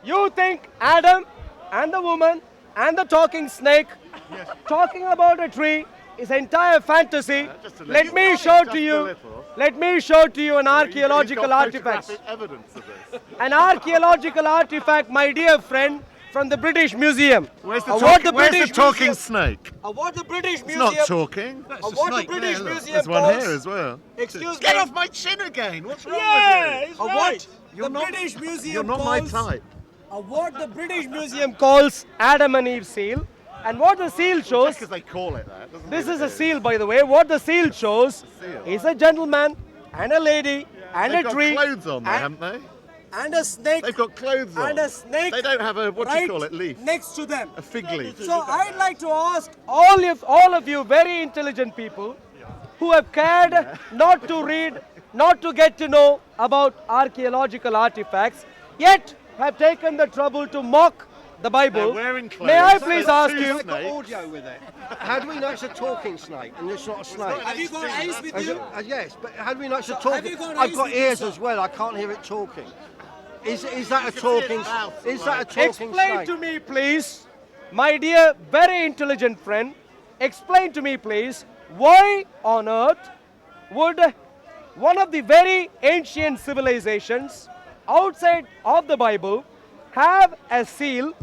You think Adam and the woman and the talking snake talking about a tree is entire fantasy. Just a Let little. me show Just to a you. little. Let me show to you an You've archaeological got artifact. photographic evidence of this. An archaeological artifact, my dear friend, from the British Museum. Where's the, Award talking Museum- snake? Award the British It's Museum. not talking. Award the British Museum. There's one calls- here as well. Excuse Get me. off my chin again. What's wrong Yeah, with he's you? Award You're the not- British Museum. You're not my calls- type. What the British Museum calls Adam and Eve seal, and what the seal shows. Just because they call it that. doesn't This mean is it a seal, by the way. What the seal shows seal. is a gentleman and a lady and They've a got tree clothes on there, and, haven't they? and a snake They've got clothes on. and a snake. They don't have a, what do right you call it, leaf? next to them. A fig leaf. So I'd like to ask all of you very intelligent people who have cared not to read, not to get to know about archaeological artifacts, yet have taken the trouble to mock the Bible. They're wearing clothes. May I There's please two ask you? snakes. got audio with it. How do we know it's a talking snake and it's not a snake? Have you got Ace with you? Yes, but how do we know it's a have talking? you got I've eyes got with you, ears sir? as well. I can't hear it talking. Is that a can see its talking? mouth, Is that a like- talking Explain snake? to me, please, my dear, very intelligent friend. Explain to me, please, why on earth would one of the very ancient civilizations outside of the Bible have a seal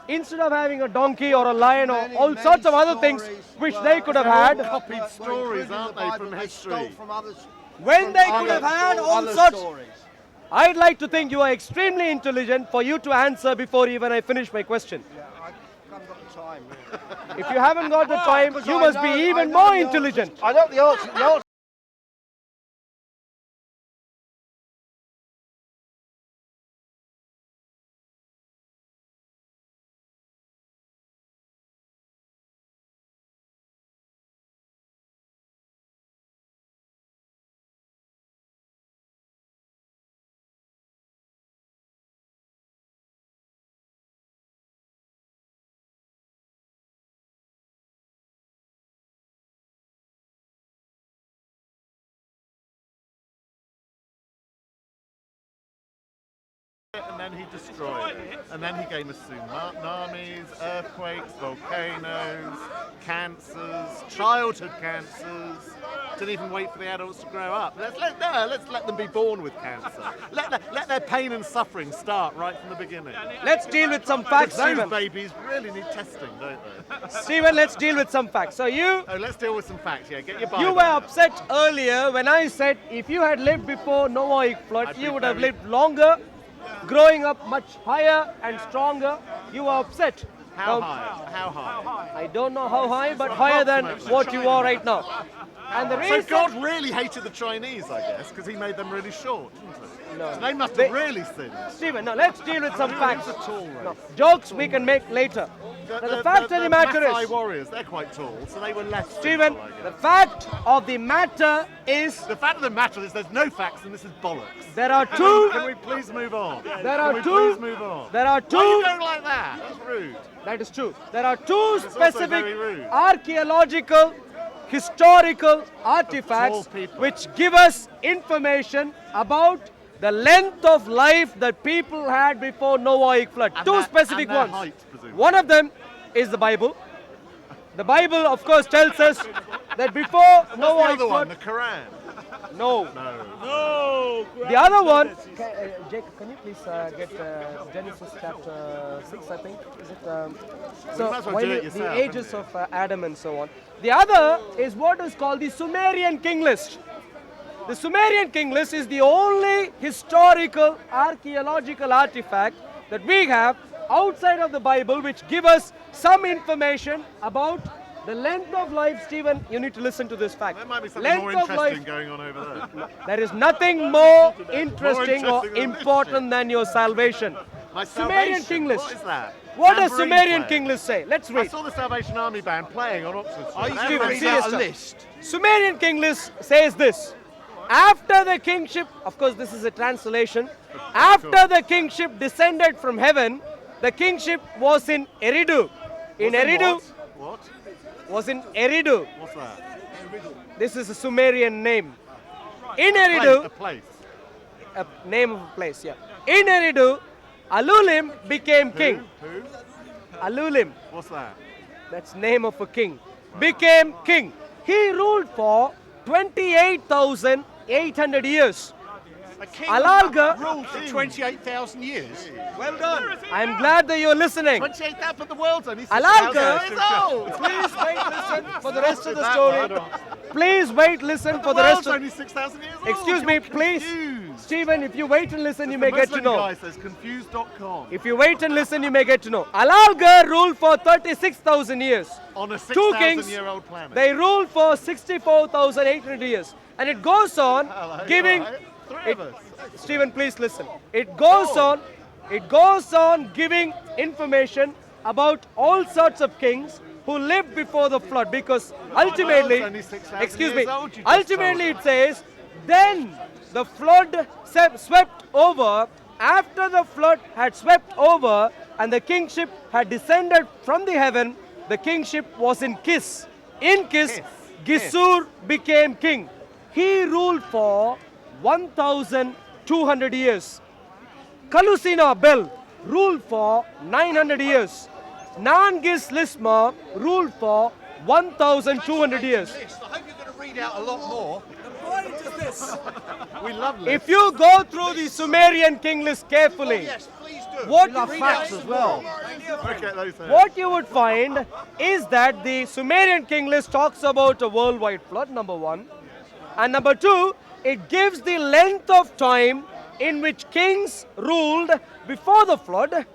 instead of having a donkey or a lion or Many, all many sorts of other things stories which were- they could have They're all had copied stories, aren't they, from They history? stole from others. when from they could other have had sto- all other sorts. stories. I'd like to think you are extremely intelligent for you to answer before even I finish my question. Yeah, I haven't got the time. Really. If you haven't got the time, Because you I must know- be I even know more the answers. intelligent. I know the answer. The answer. And then he destroyed it. And then he gave us tsunamis, earthquakes, volcanoes, cancers, childhood cancers. Didn't even wait for the adults to grow up. Let's let them be born with cancer. Let their pain and suffering start right from the beginning. Let's deal with some facts, Those Stephen. babies really need testing, don't they? Stephen, let's deal with some facts. So Oh, let's deal with some facts. Yeah, get your Bible. you were out. upset earlier when I said if you had lived before Noahic flood, I'd you be would have very- lived longer, growing up much higher and stronger. You were upset. How Now, high? How high? I don't know how high, but higher than what you are right now. And the So reason God really hated the Chinese, I guess, because he made them really short, didn't he? No. So they must They- have really sinned. Stephen, now let's deal with some facts. It's a tall race. No, jokes we can make later. The fact of the matter Maasai is, warriors, they're quite tall, so they were less Stephen, simple, I the guess. fact of the matter is The fact of the matter is there's no facts and this is bollocks. there are two. Can we please move on? There are Can we two. please move on? There are Why are you two. going like that? That's rude. That is true. There are two also specific very rude. archaeological, historical artifacts people. which give us information about the length of life that people had before Noahic flood. And Two their- specific and their ones. height, presumably. One of them is the Bible. The Bible, of course, tells us that before What's the Noahic other one? flood, The Quran? no. No. No. The other one, Jake, can you please get Genesis chapter 6, I think? Is it? You might as well when do it the yourself, ages haven't of Adam and so on. The other is what is called the Sumerian king list. The Sumerian king list is the only historical archaeological artifact that we have outside of the Bible which give us some information about the length of life. Stephen, you need to listen to this fact. There might be something Length more of life. interesting going on over there. There is nothing more interesting or interesting than this important than your salvation. My Sumerian Salvation, king list. What is that? What does Tambourine Sumerian player. king list say? Let's I read. saw the Salvation Army band playing on Oxford Street. Are you They're Stephen, very reading serious out a stuff. list? Sumerian king list says this. After the kingship, of course this is a translation, after the kingship descended from heaven, the kingship was in Eridu. In Eridu, What? was in Eridu. What's that? This is a Sumerian name. In A Eridu, place. a name of a place, yeah. In Eridu, Alulim became king. Who? Alulim, What's that? that's name of a king, became king. He ruled for 28,800 years. A king Alalga- ruled for 28,000 years. Well done. I'm glad that you're listening. 28,000, but the world's only Alalga- 6,000 years old. Please wait, listen for the rest of the That story. one. Please wait, listen for The the rest world's of. only 6,000 years old. Excuse me, You're please. confused. Stephen, if you wait and listen, you The may get to Muslim know. guy says confused.com. If you wait and listen, you may get to know. Alalga ruled for 36,000 years. On a Two kings, 6,000-year-old planet. they ruled for 64,800 years. And it goes on Hello, giving. all right. Three of us. Stephen, please listen. It goes on giving information about all sorts of kings who lived before the flood, because ultimately, only 6,000 excuse me, years old, you just ultimately told it says, then the flood swept over. After the flood had swept over and the kingship had descended from the heaven, the kingship was in Kis. In Kis, Gisur became king. He ruled for 1,200 years. Kalusina Bel ruled for 900 years. Nangis Lisma ruled for 1,200 years. I hope you're going to read out a lot more. We love lists. If you go through the Sumerian king list carefully, Yes, please do. what Love facts as well. Okay, those are- what you would find is that the Sumerian king list talks about a worldwide flood, number one. And number two, it gives the length of time in which kings ruled before the flood.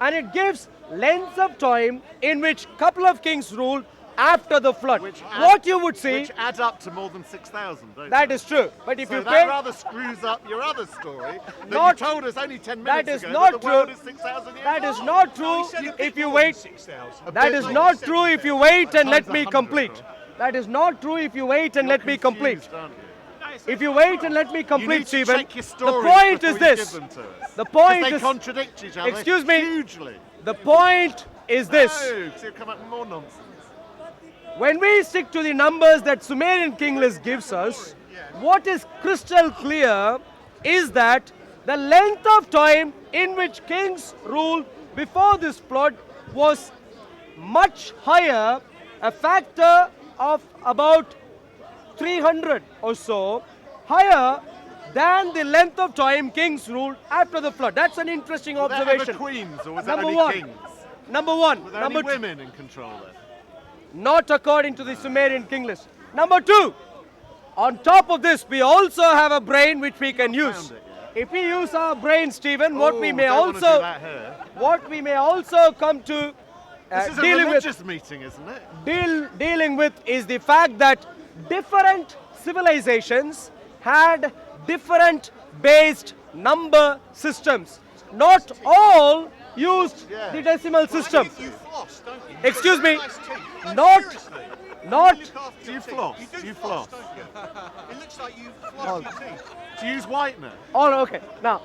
And it gives lengths of time in which couple of kings ruled after the flood. What you would see, Which add up to more than 6,000, don't that they? is true. But if So you that pay, rather screws up your other story that Not- you told us only 10 that minutes is ago not that the world true. is 6,000 years that is old. not true if you wait. 6,000. That is not true if you wait and let Times me 100, complete. That is not true if you wait and You're let me complete. confused, aren't you? If you wait and let me You complete, need to Stephen, check your the stories point before is you this. give them to us. The point 'Cause they is, contradict each other Excuse me. hugely. the point is this. No, 'cause you'll come up with more nonsense. When we stick to the numbers that Sumerian king list gives us, what is crystal clear is that the length of time in which kings ruled before this flood was much higher, a factor of about 300 or so, higher than the length of time kings ruled after the flood. That's an interesting Were there ever observation. queens or was there Number only one. kings? Number one. Were there Number any two. women in control then? Not according to the Sumerian king list. Number two, on top of this, we also have a brain which we can use. Found it, If we use our brain, Stephen, what we Oh, may don't wanna do also, that here. what we may also come to This is a dealing with, religious meeting, isn't it? dealing with is the fact that different civilizations had different based number systems. Not all used Yeah. the decimal system. You floss, don't you? Excuse me, Nice teeth. No, not- seriously. not- You look after Do your you teeth. floss? You Do you floss, floss? don't you? It looks like you floss your teeth. Do you use whitener? Oh, okay. Now,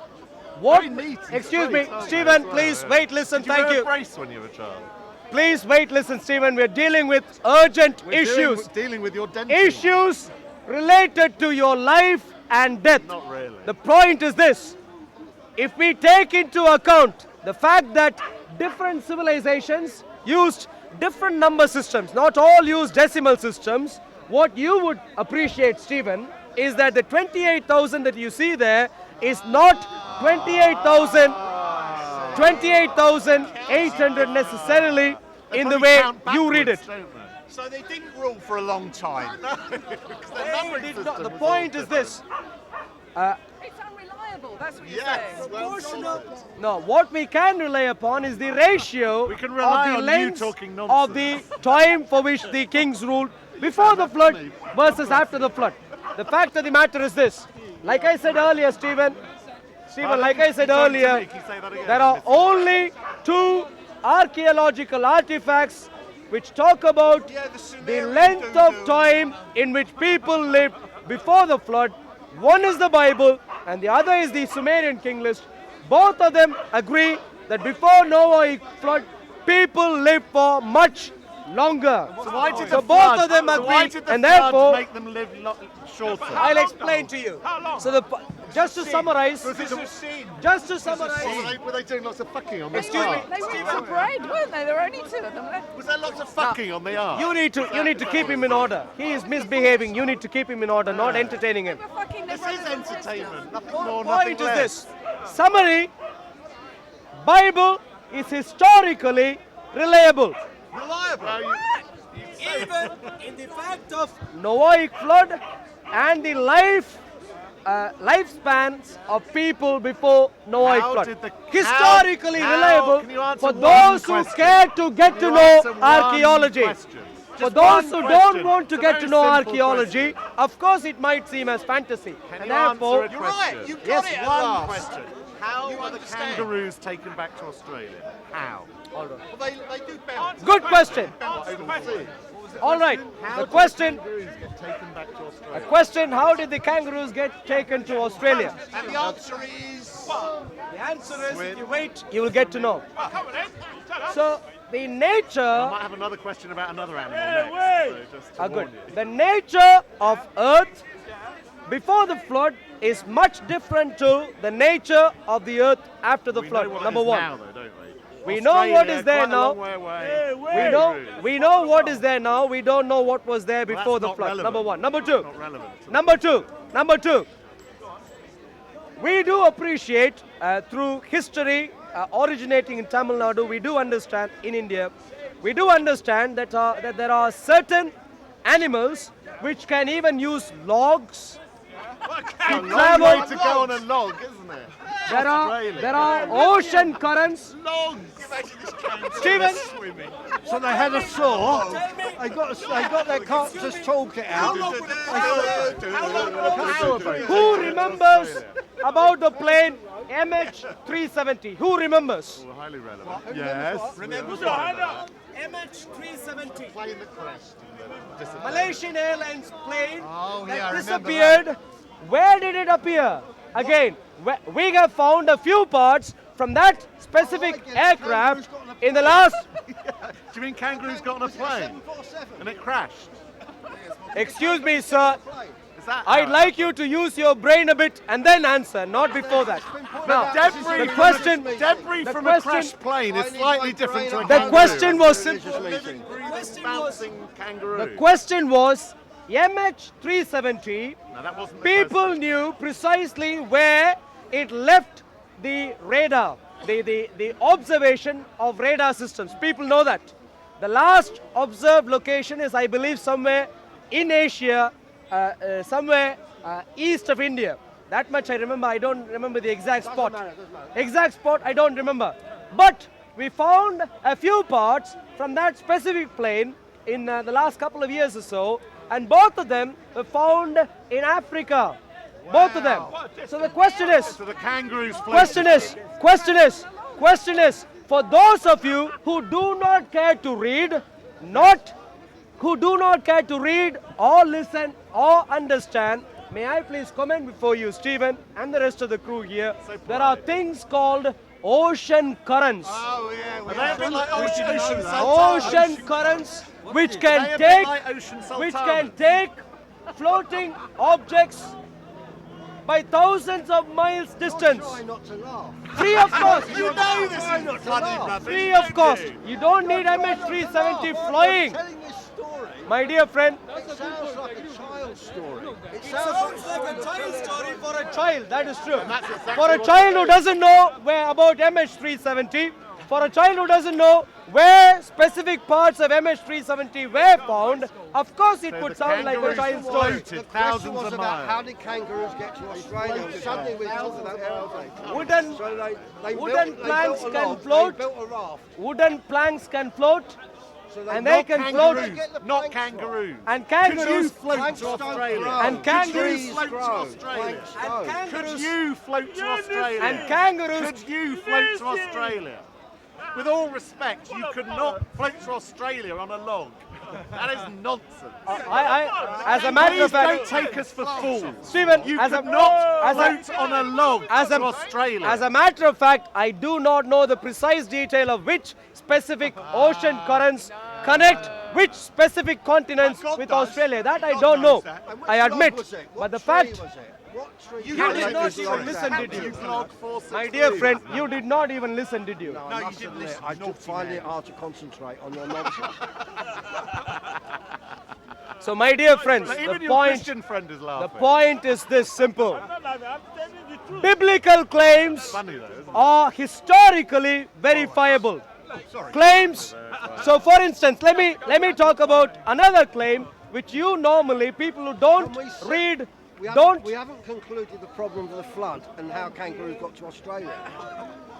what? Very neat and Excuse me, straight, aren't they, Stephen. as well, Please yeah. wait. Listen. Did you Thank wear you. a brace when you were a child? Please wait. Listen, Stephen. We're dealing with urgent We're issues. dealing with your dentine. Issues related to your life and death. Not really. The point is this: if we take into account the fact that different civilizations used different number systems, not all used decimal systems, what you would appreciate, Stephen, is that the 28,000 that you see there is not 28,800 necessarily They in the probably way count you read it. backwards, don't they? So they didn't rule for a long time. Because their numbering Did system not- The was point all is this. It's unreliable. That's what you're Yes. saying. Well, No, what we can rely upon is the ratio We can rely of the on you length talking of the time for which the kings ruled before the flood versus after the flood. The fact of the matter is this. Like I said earlier, Stephen, like I said earlier, there are only two archaeological artifacts which talk about Yeah, the the Sumerian length of doo-doo. time in which people lived before the flood. One is the Bible and the other is the Sumerian king list. Both of them agree that before Noahic flood, people lived for much longer. So why did So the both flood, of them so why agree, did the and flood therefore make them live shorter? I'll explain to you. So just to summarize, This is sin. just to summarize, Were they doing lots of fucking on the Excuse me. ark? They were eating bread, weren't they? There were only two of them left. Was there lots of fucking on the ark? you need to keep him in order. He is misbehaving. You need to keep him in order, not entertaining him. They were fucking their This is brothers and sisters. entertainment. Nothing more, nothing Point is less. this. Summary. Bible is historically reliable. Reliable. Well, Even in the fact of Noahic flood and the lifespans of people before Noahic How flood. did the- Historically how- reliable can you answer for one those who question? care to get Can to you know answer one archaeology. question? For Just those one who question. don't want to It's a get very to know simple archaeology, question. of course it might seem as fantasy. Can And you answer therefore, a You're right. question? You got Yes, it at One last. question. How You were the understand. kangaroos taken back to Australia? How? Well, they do bounce. good question. Overseas. All right. How The did question, kangaroos get taken back to a Australia? question, how did the kangaroos get taken to Australia? And the answer is. The answer is, if you wait, you will get to know. So, the nature, I might have another question about another animal next. So just to good. warn you. The nature of Earth before the flood is much different to the nature of the Earth after the We flood. know what Number it is one. now, though, don't we? We know what Australia, is there quite a now. long way away. We know what is there now. We don't know what was there Well, before that's the not flood. relevant. Number one. Number two. Not relevant. Number two. We do appreciate through history originating in Tamil Nadu. We do understand in India. We do understand that there are certain animals which can even use logs. A long travel- way to go on a log, isn't it? Australia. There are ocean currents. Stephen, So they had a saw. They got their carters toolkit out. who remembers about the plane MH370? Who remembers? Oh, highly relevant. Yes. Remember MH370. Plane that crashed and disappeared. Malaysian Airlines plane Oh, yeah, I that remember disappeared. Where did it appear? Again, we have found a few parts from that specific aircraft in the last. Do you mean kangaroos got on a plane and it crashed? Excuse me, sir. Is that I'd how- like you to use your brain a bit and then answer, not before that. Now, Debris the question. Debris the from question- a crashed plane is slightly different to a The kangaroo. question was It's simple. a living, breathing, bouncing kangaroo. The question was MH370. No, that wasn't the People question. knew precisely where it left the radar, the observation of radar systems. People know that. The last observed location is, I believe, somewhere in Asia, somewhere east of India. That much I remember. I don't remember the exact spot. Exact spot, I don't remember. But we found a few parts from that specific plane in the last couple of years or so, and both of them were found in Africa. Both of them. So the question is, So the kangaroos question is, for those of you who do not care to read, who do not care to read or listen or understand, may I please comment before you, Stephen, and the rest of the crew here, there are things called ocean currents. Oh, yeah. Are they a bit like ocean Ocean currents which They can a bit take like ocean which sultanas. can take floating objects by thousands of miles distance. Try not to laugh. Free of cost. You know this is bloody rubbish. Free of don't cost. you? You don't need MH370 flying. Telling this story, My dear friend, it sounds like a child's story. It sounds like a child story for a child. That is true. that's exactly For a what child it who is. doesn't know where about MH370, for a child who doesn't know where specific parts of MH370 were found, of course it So would the sound like a kangaroos child's story. floated The question thousands was of about how miles. did kangaroos get to Australia? It was something we talked about earlier. Wooden, So they wooden built, planks they built a can log, float. They built a raft. wooden planks can float, So and they can float. Kangaroos, not kangaroos. And Could you kangaroos, float Planks to don't Australia? grow. And kangaroos Could you float to grow. Australia? Planks don't. Could you float to Australia? and kangaroos. Could you float to Australia? With all respect, you could not float to Australia on a log. That is nonsense. As a matter of Please don't fact, take us for fools. Stephen, You as a could not as a float on a log as to a Australia. as a matter of fact, I do not know the precise detail of which specific ocean currents connect which specific continents God with does. Australia. That I God don't know. knows that. And which I log admit. was it? But What the tree fact, was it? What tree? You did not even listen, did You you? vlog 462. My dear friend, you did not even listen, did you? No, No, I you must didn't admit, listen, I naughty find man. it hard to concentrate on your nonsense. So, my dear friends, But the even your point, Christian friend is the laughing. point is this simple. Biblical claims Funny though, isn't it? are historically verifiable. Claims. So, for instance, let me talk about another claim which you normally, people who don't Can we say- read, We don't. haven't concluded the problem of the flood and how kangaroos got to Australia.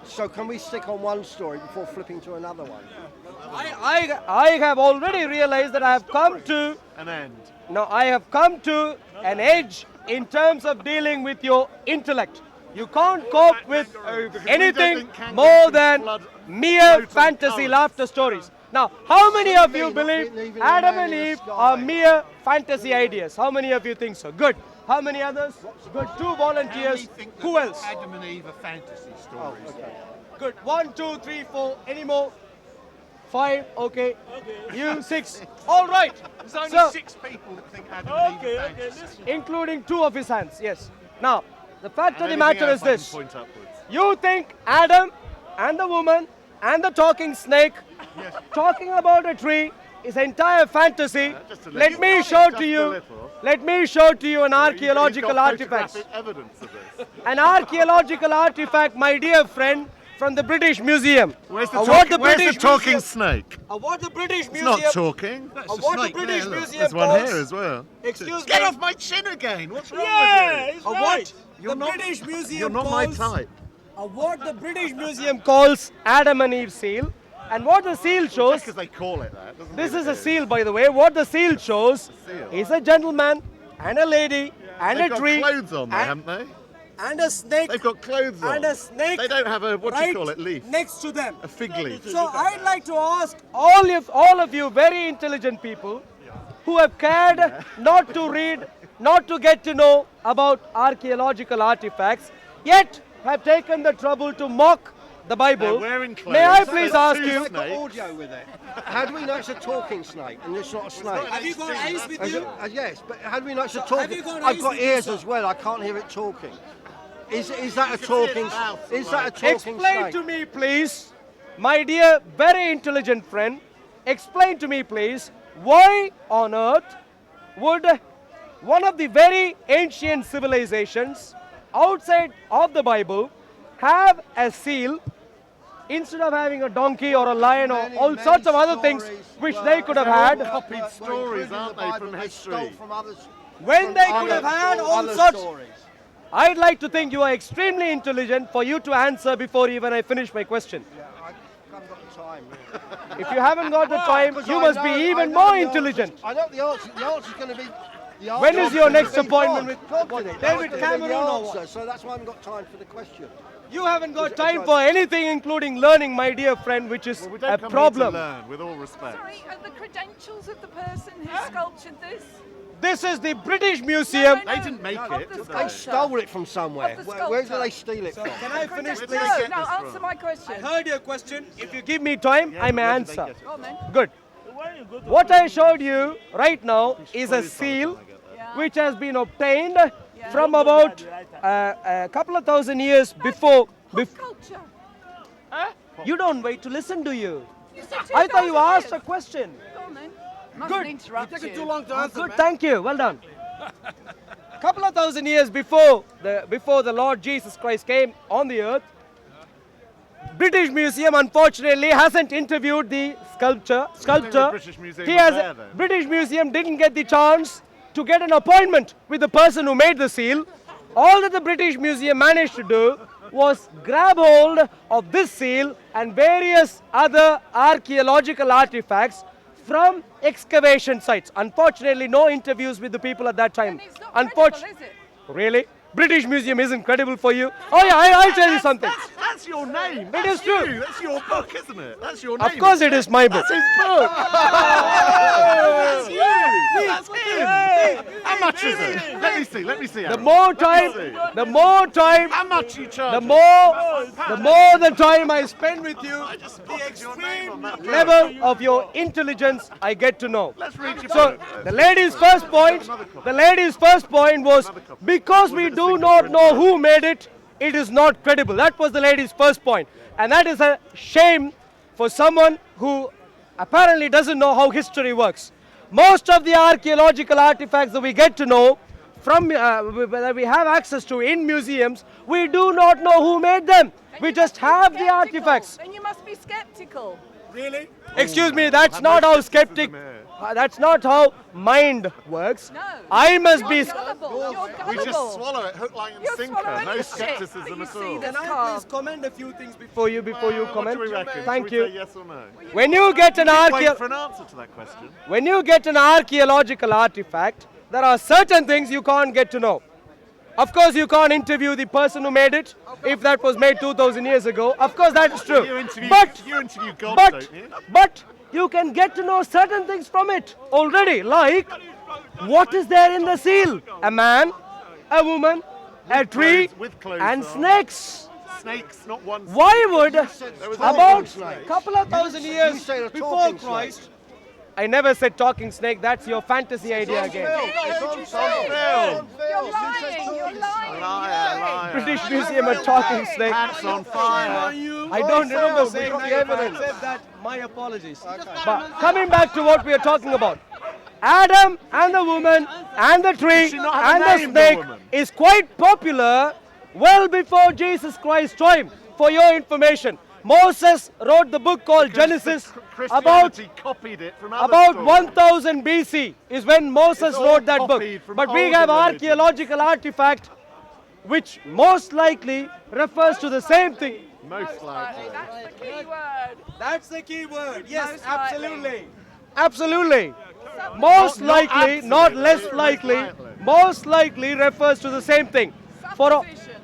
So can we stick on one story before flipping to another one? I have already realized that I have come to An end. Now, I have come to an edge in terms of dealing with your intellect. You can't cope with Because we anything don't think kangaroos more can than flood mere float on fantasy currents. laughter stories. Now, how many of you Not believe even Adam man and in the Eve sky. are mere fantasy ideas? How many of you think so? Good. How many others? Good. 2 volunteers. Who else? Adam and Eve are fantasy stories. Good. 1, 2, 3, 4. Any more? 5. Okay. You 6. All right. There's only So- 6 people that think Adam and Eve are fantasy. Including 2 of his hands. Yes. Now, the fact of the And matter anything is else I can this. Point upwards. You think Adam and the woman and the talking snake talking about a tree is entire fantasy. Just a little. Let me Just show a to you. little. Let me show to you an You've archaeological got artifact. photographic evidence of this. An archaeological artifact, my dear friend, from the British Museum. Where's the, Award talking, the where's the British talking Museum. snake? Award the British It's Museum. not talking. Award the British Museum. There's one calls- here as well. Excuse Get me. off my chin again. What's wrong with you? Award You're the not- British Museum. You're not my calls- type. What the British Museum calls Adam and Eve seal, and what the seal shows. Because they call it that. doesn't This mean is it a seal, by the way. What the seal shows seal. is a gentleman and a lady and They've a got tree clothes on there, and, haven't they? and a snake They've got clothes on. and a snake. They don't have a, what do right you call it, leaf? next to them. A fig leaf. So I'd like to ask all of you very intelligent people who have cared not to read, not to get to know about archaeological artifacts, yet have taken the trouble to mock the Bible. They're wearing clothes. May I please There's ask two you? I've got snakes. audio with it. How do we know it's a talking snake and it's not a snake? Have you got eyes with Is you? it- yes, but how do we know it's a have talking? you got I've eyes got with you, ears sir? as well. I can't hear it talking. Is that a can see its talking? mouth, Is that a right. talking Explain snake? to me, please, my dear, very intelligent friend, explain to me, please, why on earth would one of the very ancient civilizations outside of the Bible have a seal instead of having a donkey or a lion or all Many sorts of other things stories which were- they could have were had copied stories, included in aren't the they, Bible, from they history? stole from others. when from they could other- have had from all other such. stories. I'd like to think you are extremely intelligent for you to answer before even I finish my question. Yeah, I haven't got the time. Really. If you haven't got the time, Because you I must know- be I even know more the answer- intelligent. I know the answer. The answer's going to be. the When answer is your gonna next be appointment God. with- God what, did it. David That's gonna be the Cameron or what? answer, so that's why I haven't got time for the question. You haven't got time for anything including learning, my dear friend, which is Well, we a don't come problem. here to learn, with all respect. Sorry, are the credentials of the person who sculptured this? This is the British Museum. No, They didn't make of it, the did they? They sculptor. stole it from somewhere. Of the Where did sculptor. they steal it from? Can I finish, Where did please? they No, get no, this answer from? my I question. heard your question. If you give me time, I may where did they answer. get it? Go on then. Good. What I showed you right now is a Please, seal I get that. Yeah. which has been obtained from about a couple of thousand years before. Pop culture. You don't wait to listen, do you? You said I thought you 2000 asked a years. question. Go on then. Mustn't Good. interrupt you. Good, thank you. Well done. Couple of thousand years before the Lord Jesus Christ came on the earth, British Museum unfortunately hasn't interviewed the sculptor. British Museum He was has there then? British Museum didn't get the chance to get an appointment with the person who made the seal. All that the British Museum managed to do was grab hold of this seal and various other archaeological artifacts from excavation sites. Unfortunately, no interviews with the people at that time. And it's not credible, is it? Really? British Museum isn't credible for you? Oh yeah, I'll tell you something. That's your name. It That's is true. you. That's your book, isn't it? That's your name. Of course it is my book. That's his book. That's you. That's him. How much is it? Let me see. The more time, How much you charge? the more the time I spend with you, the extreme level of your intelligence I get to know. Let's read your So book. the lady's first point was because we do not know who made it, it is not credible. That was the lady's first point. And that is a shame for someone who apparently doesn't know how history works. Most of the archaeological artifacts that we get to know from that we have access to in museums, we do not know who made them. And We you just must be have the skeptical. artifacts. Then you must be skeptical. Really? Excuse me, that's Have not no how skepticism skeptic. here. That's not how mind works. No. I must be. You're gullible. You're We gullible. just swallow it, hook, line, and You sinker. swallow No any shit skepticism that you at see all. that's Can I carved. please comment a few things before you What comment? do we reckon? Thank Should we you. say yes or no? When you get an Wait for an answer to that question. when you get an archaeological artifact, there are certain things you can't get to know. Of course, you can't interview the person who made it if that was made 2,000 years ago. Of course, that is true. You interview God, but, don't you? but you can get to know certain things from it already, like what is there in the seal? A man, a woman, a tree, with clothes and on. snakes. Snakes, not one. Why would There was about one snake. a couple of thousand You years said a before talking snake. Christ? I never said talking snake. That's your fantasy idea again. It's on Film. You're lying. You're lying. Liar. British Museum of Talking Snake. Pants on fire. I don't remember we saying got that. the If I evidence. said that, my apologies. But coming back to what we are talking about, Adam and the woman and the tree Does she not have and a the name, the snake woman? is quite popular well before Jesus Christ's time. For your information, Moses wrote the book called Genesis about Christianity copied it from other about stories. 1000 BC is when Moses It's all wrote that book. copied from But we older have religions. archaeological artifact which most likely refers to the same thing. Most likely. That's the key word. That's the key word. Yes, Most likely. absolutely. Absolutely. Most Not likely, not absolutely, less most likely, likely. most likely refers to the same thing. For a, Supposition.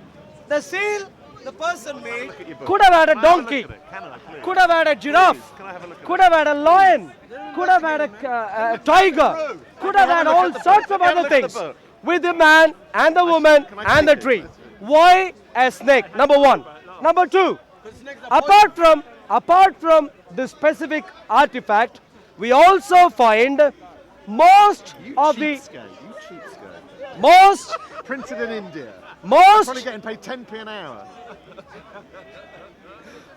the seal the person made Look at your book. could have had a Can I have look donkey, at it? Can I, please? could have had a giraffe, Can I have a look at could have had a lion, could have had a tiger, could have had all sorts of other things with the man and the woman Can I and the take it? tree. Why a snake? Number one. Number two, apart from the specific artifact, we also find most You of the cheapskate. You cheapskate. most Printed in India. most Probably getting paid 10p an hour.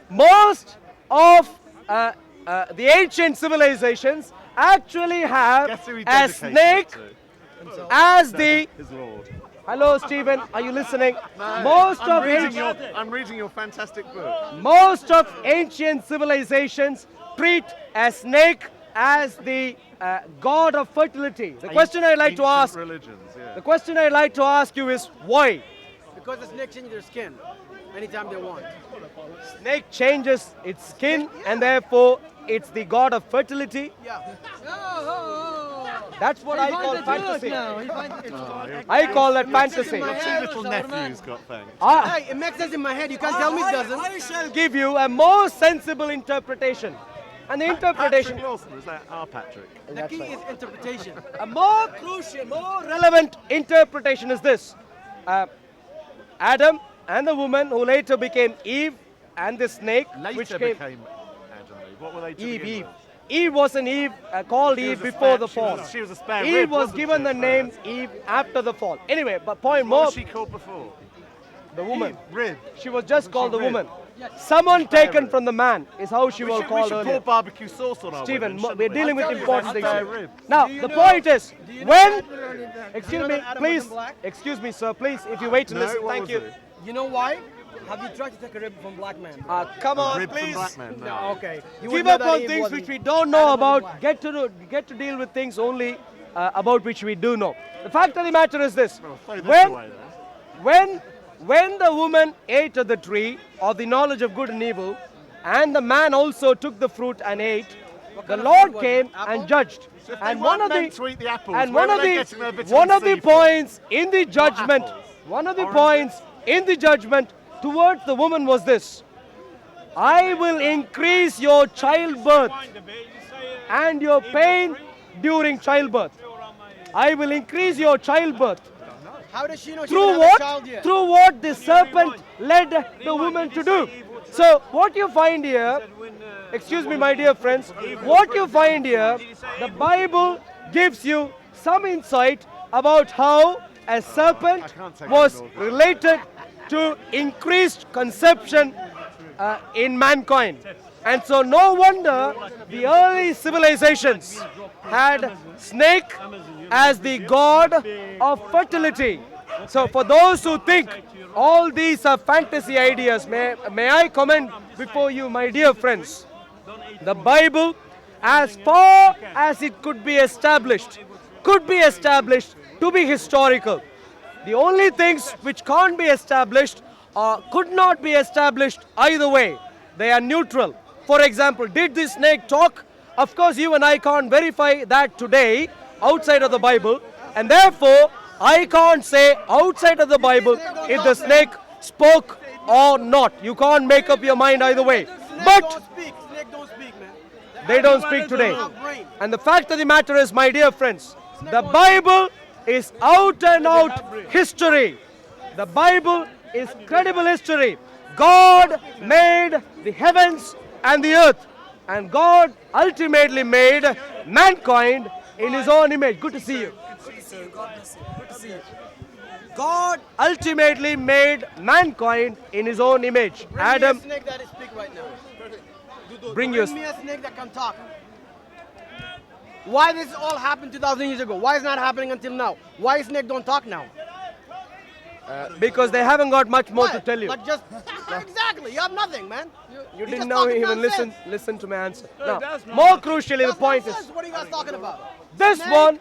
most of the ancient civilizations actually have Guess who he a dedicated snake it to? as the. His lord. Hello, Stephen. Are you listening? No, Most I'm of I'm reading your fantastic book. most of ancient civilizations treat a snake as the god of fertility. The question I'd like to Ancient ask. Religions, yeah. The question I'd like to ask you is why? Because the snake changes their skin anytime they want. Snake changes its skin and therefore it's the god of fertility. Yeah. That's what I call fantasy. Oh, I call that fantasy. Your two little nephews got thanks. Ah, Hey, it makes sense in my head. You can't tell me it doesn't. I shall give you a more sensible interpretation. And the interpretation, Patrick Lawson, is that our Patrick? The key is interpretation. a more crucial, more relevant interpretation is this. Adam and the woman who later became Eve and the snake which Later came became Adam and Eve. What were they to Eve, begin Eve. with? Eve was an Eve, called She Eve was a before spare- the she fall. was- she was a spare Eve rib, was wasn't given she, the at name first? Eve after the fall. Anyway, but point What more, was she called before? the woman. Rib. She was just called the rib? woman. Someone taken rib? from the man is how she was we called should pour earlier. barbecue sauce on our Stephen, women, shouldn't we're we? dealing with important things Spare here. rib. Now, the point is, when, excuse me, that Adam please, wasn't black? excuse me, sir, please, if you wait to No, listen, what thank was you. it? You know why? Have you tried to take a rib from black man? Come on, Rib from please. black men, no. No, okay. You Give would know up that on Eve things wasn't- which we don't know Adam wasn't about. black. Get to deal with things only about which we do know. The fact of the matter is this: Well, throw this when, away then. when the woman ate of the tree of the knowledge of good and evil, and the man also took the fruit and ate, the kind of Lord fruit was came it? Apple? and judged. So if And they one weren't of meant the to eat the apples, and where one were of they the getting their vitamin one of the C from? points in the judgment, apples. one of the Oranges. points in the judgment towards the woman was this: I will increase your childbirth and your pain during childbirth. I will increase your childbirth. How does she know she Through doesn't have a what? child yet? Through what the serpent led the woman to do. So what you find here, excuse me my dear friends, what you find here, the Bible gives you some insight about how a serpent I can't take was any more. related to increased conception in mankind. And so no wonder the early civilizations had snake as the god of fertility. So for those who think all these are fantasy ideas, may I comment before you, my dear friends, the Bible, as far as it could be established to be historical. The only things which can't be established or could not be established either way. They are neutral. For example, did the snake talk? Of course, you and I can't verify that today outside of the Bible, and therefore I can't say outside of the Bible if the snake spoke or not. You can't make up your mind either way. But Snake don't speak, man. they don't speak today. And the fact of the matter is, my dear friends, the Bible is out and out history. The Bible is credible history. God made the heavens and the earth, and God ultimately made mankind in His own image. Good to see you. God ultimately made mankind in His own image. Adam, Bring me a snake that speak right now. bring your... me a snake that can talk. Why this all happened 2,000 years ago? Why is not happening until now? Why snake don't talk now? Because they haven't got much more to tell you. But just exactly, you have nothing, man. You just didn't know talking even nonsense. listen to my answer. Now, more crucially, the That's point nonsense. is, What are you guys talking about? this Snake? one,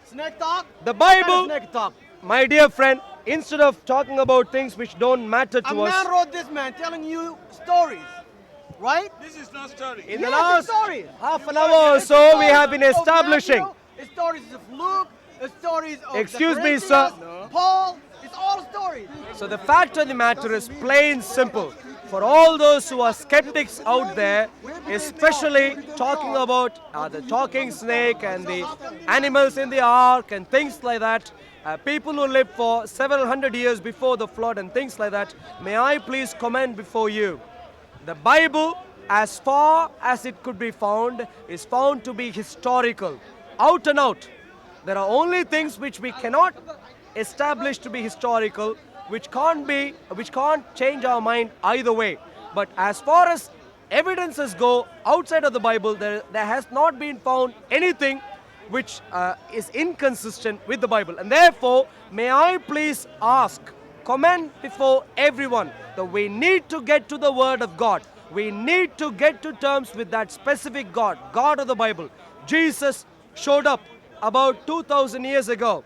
Snake talk? the What kind of Bible, snake talk. my dear friend, instead of talking about things which don't matter A to man us, wrote this, man, telling you stories, right? This is not story. in the Yes, last it's stories. half an hour or It's so, we stories have been of establishing. Matthew, it's stories of Luke, it's stories of Excuse the me, sir. Corinthians, Paul. It's all stories. So the fact of the matter is plain simple. For all those who are skeptics out there, especially talking about the talking snake and the animals in the ark and things like that, people who lived for several hundred years before the flood and things like that, may I please comment before you. The Bible, as far as it could be found, is found to be historical, out and out. There are only things which we cannot establish to be historical, which can't change our mind either way. But as far as evidences go outside of the Bible, there has not been found anything which is inconsistent with the Bible. And therefore, may I please ask, comment before everyone, that we need to get to the Word of God. We need to get to terms with that specific God, God of the Bible. Jesus showed up about 2,000 years ago.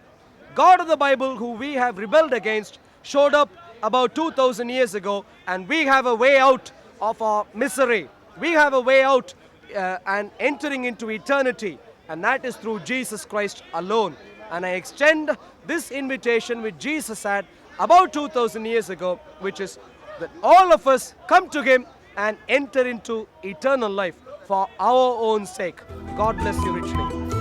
God of the Bible, who we have rebelled against, showed up about 2,000 years ago, and we have a way out of our misery. We have a way out and entering into eternity, and that is through Jesus Christ alone. And I extend this invitation which Jesus had about 2,000 years ago, which is that all of us come to Him and enter into eternal life for our own sake. God bless you richly.